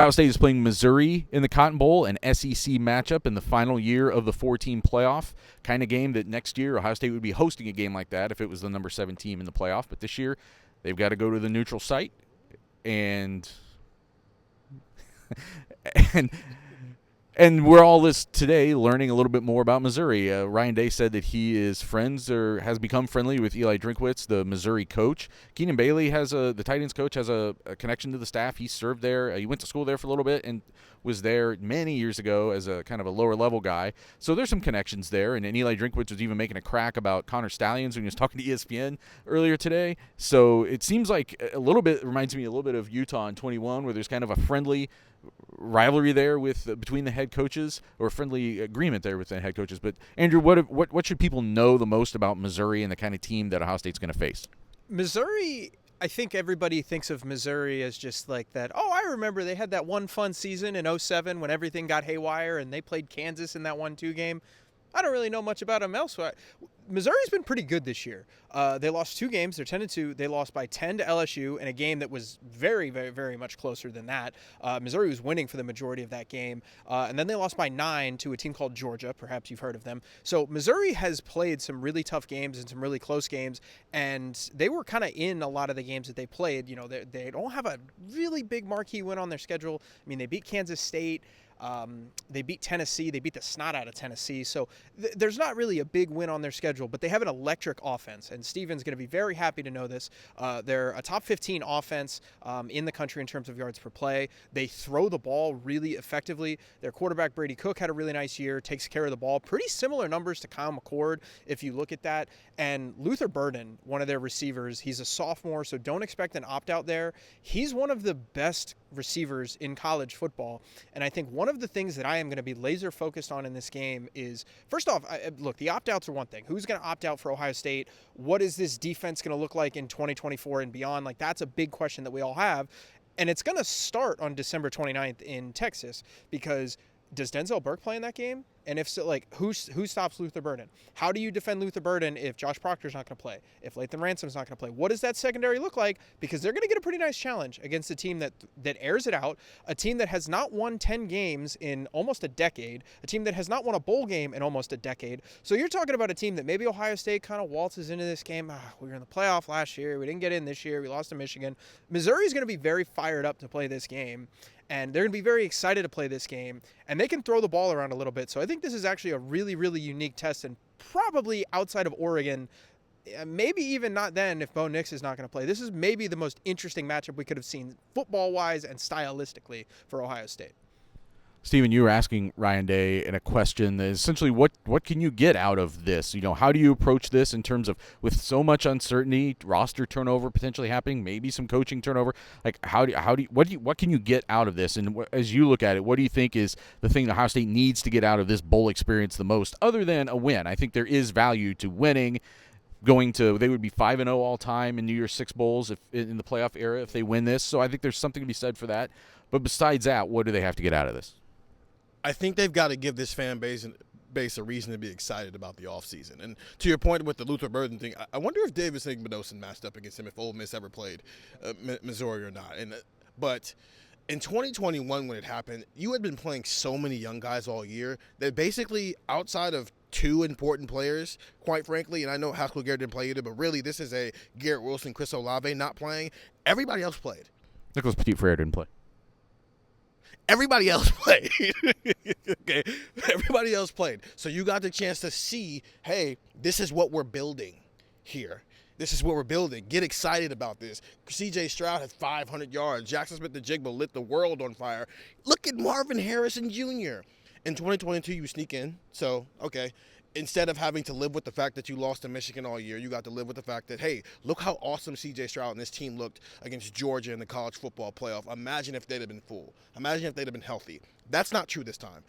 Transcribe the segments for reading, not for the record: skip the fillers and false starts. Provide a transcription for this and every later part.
Ohio State is playing Missouri in the Cotton Bowl, an SEC matchup in the final year of the 4-team playoff. Kind of game that next year Ohio State would be hosting a game like that if it was the number 7 team in the playoff. But this year they've got to go to the neutral site, and and we're all today learning a little bit more about Missouri. Ryan Day said that he is friends or has become friendly with Eli Drinkwitz, the Missouri coach. Keenan Bailey the tight ends coach, has a connection to the staff. He served there. He went to school there for a little bit and was there many years ago as a kind of a lower level guy. So there's some connections there. And Eli Drinkwitz was even making a crack about Connor Stallions when he was talking to ESPN earlier today. So it seems like reminds me a little bit of Utah in 21, where there's kind of a friendly rivalry there between the head coaches, or a friendly agreement there with the head coaches. But Andrew, what should people know the most about Missouri and the kind of team that Ohio State's going to face? Missouri, I think everybody thinks of Missouri as just like that. Oh, I remember they had that one fun season in 2007 when everything got haywire and they played Kansas in that 1-2 game. I don't really know much about them elsewhere. Missouri's been pretty good this year. They lost 2 games. They're 10-2. They lost by 10 to LSU in a game that was very, very, very much closer than that. Missouri was winning for the majority of that game. And then they lost by 9 to a team called Georgia. Perhaps you've heard of them. So Missouri has played some really tough games and some really close games. And they were kind of in a lot of the games that they played. You know, they don't have a really big marquee win on their schedule. I mean, they beat Kansas State. They beat Tennessee. They beat the snot out of Tennessee. So there's not really a big win on their schedule, but they have an electric offense. And Steven's going to be very happy to know this. They're a top 15 offense in the country in terms of yards per play. They throw the ball really effectively. Their quarterback, Brady Cook, had a really nice year, takes care of the ball. Pretty similar numbers to Kyle McCord, if you look at that. And Luther Burden, one of their receivers, he's a sophomore, so don't expect an opt-out there. He's one of the best receivers in college football. And I think one of the things that I am going to be laser focused on in this game is, first off, look, the opt-outs are one thing. Who's going to opt out for Ohio State? What is this defense going to look like in 2024 and beyond? Like, that's a big question that we all have. And it's going to start on December 29th in Texas, because does Denzel Burke play in that game? And if so, like, who stops Luther Burden? How do you defend Luther Burden if Josh Proctor's not going to play? If Lathan Ransom's not going to play? What does that secondary look like? Because they're going to get a pretty nice challenge against a team that airs it out, a team that has not won 10 games in almost a decade, a team that has not won a bowl game in almost a decade. So you're talking about a team that maybe Ohio State kind of waltzes into this game. We were in the playoff last year. We didn't get in this year. We lost to Michigan. Missouri's going to be very fired up to play this game. And they're going to be very excited to play this game. And they can throw the ball around a little bit. So I think this is actually a really, really unique test. And probably outside of Oregon, maybe even not then if Bo Nix is not going to play. This is maybe the most interesting matchup we could have seen football-wise and stylistically for Ohio State. Stephen, you were asking Ryan Day in a question that is essentially what can you get out of this? You know, how do you approach this in terms of, with so much uncertainty, roster turnover potentially happening, maybe some coaching turnover? Like, what can you get out of this? And as you look at it, what do you think is the thing that Ohio State needs to get out of this bowl experience the most, other than a win? I think there is value to winning. They would be 5-0 all time in New Year's Six bowls if in the playoff era if they win this. So I think there's something to be said for that. But besides that, what do they have to get out of this? I think they've got to give this fan base a reason to be excited about the offseason. And to your point with the Luther Burden thing, I wonder if Davis Igbenogson matched up against him if Ole Miss ever played Missouri or not. But in 2021 when it happened, you had been playing so many young guys all year that basically outside of 2 important players, quite frankly, and I know Haskell Garrett didn't play either, but really this is a Garrett Wilson, Chris Olave not playing. Everybody else played. Nicholas Petit-Frere didn't play. Everybody else played. Okay, everybody else played. So you got the chance to see, hey, this is what we're building here. This is what we're building. Get excited about this. C.J. Stroud had 500 yards. Jackson Smith-Njigba lit the world on fire. Look at Marvin Harrison Jr. In 2022, you sneak in. So, okay. Instead of having to live with the fact that you lost to Michigan all year, you got to live with the fact that, hey, look how awesome C.J. Stroud and this team looked against Georgia in the college football playoff. Imagine if they'd have been full. Imagine if they'd have been healthy. That's not true this time.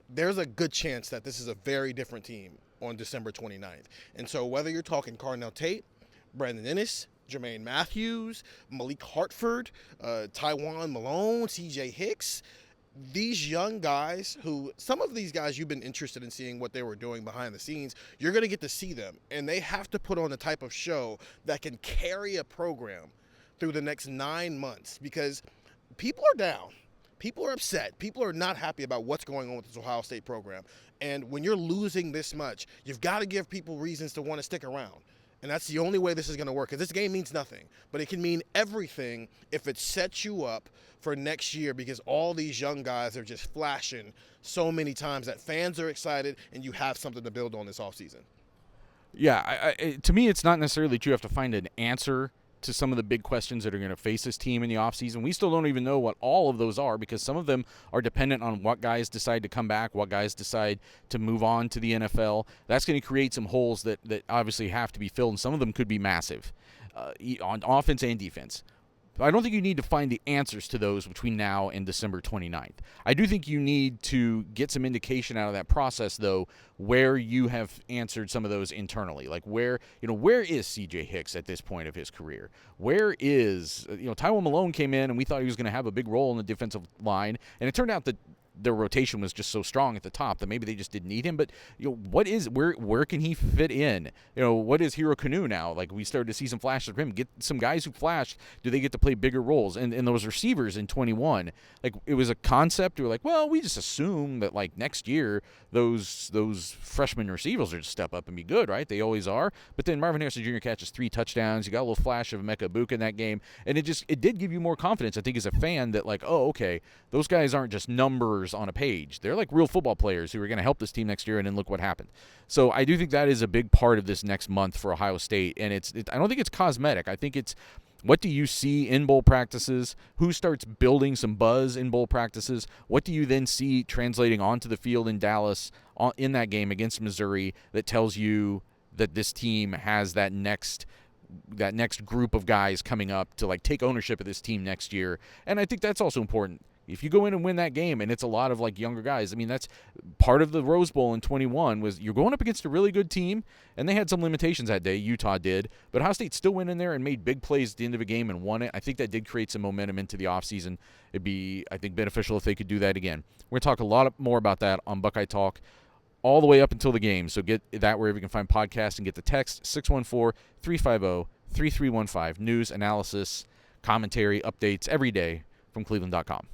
There's a good chance that this is a very different team on December 29th. And so whether you're talking Carnell Tate, Brandon Ennis, Jermaine Matthews, Malik Hartford, Tywan Malone, C.J. Hicks, these young guys who, some of these guys you've been interested in seeing what they were doing behind the scenes, you're going to get to see them. And they have to put on the type of show that can carry a program through the next 9 months, because people are down. People are upset. People are not happy about what's going on with this Ohio State program. And when you're losing this much, you've got to give people reasons to want to stick around. And that's the only way this is going to work, because this game means nothing. But it can mean everything if it sets you up for next year, because all these young guys are just flashing so many times that fans are excited and you have something to build on this offseason. Yeah, to me, it's not necessarily that you have to find an answer to some of the big questions that are going to face this team in the offseason. We still don't even know what all of those are, because some of them are dependent on what guys decide to come back, what guys decide to move on to the NFL. That's going to create some holes that obviously have to be filled, and some of them could be massive on offense and defense. I don't think you need to find the answers to those between now and December 29th. I do think you need to get some indication out of that process, though, where you have answered some of those internally. Like where is C.J. Hicks at this point of his career? Where is, Tywone Malone came in and we thought he was going to have a big role in the defensive line, and it turned out that their rotation was just so strong at the top that maybe they just didn't need him. But where can he fit in? What is Hero Kanu now? Like, we started to see some flashes of him. Get some guys who flashed. Do they get to play bigger roles? And those receivers in 21, like, it was a concept. We were like, well, we just assume that like next year those freshman receivers are just step up and be good, right? They always are. But then Marvin Harrison Jr. catches 3 touchdowns. You got a little flash of Emeka Egbuka in that game, and it did give you more confidence, I think, as a fan, that like, oh, okay, those guys aren't just numbers on a page. They're like real football players who are going to help this team next year, and then look what happened. So I do think that is a big part of this next month for Ohio State, and I don't think it's cosmetic. I think it's, what do you see in bowl practices? Who starts building some buzz in bowl practices? What do you then see translating onto the field in Dallas in that game against Missouri that tells you that this team has that next group of guys coming up to like take ownership of this team next year? And I think that's also important. If you go in and win that game, and it's a lot of like younger guys, I mean, that's part of the Rose Bowl in 21 was you're going up against a really good team, and they had some limitations that day. Utah did, but Ohio State still went in there and made big plays at the end of a game and won it. I think that did create some momentum into the offseason. It'd be, I think, beneficial if they could do that again. We're going to talk a lot more about that on Buckeye Talk all the way up until the game. So get that wherever you can find podcasts, and get the text 614-350-3315. News, analysis, commentary, updates every day from cleveland.com.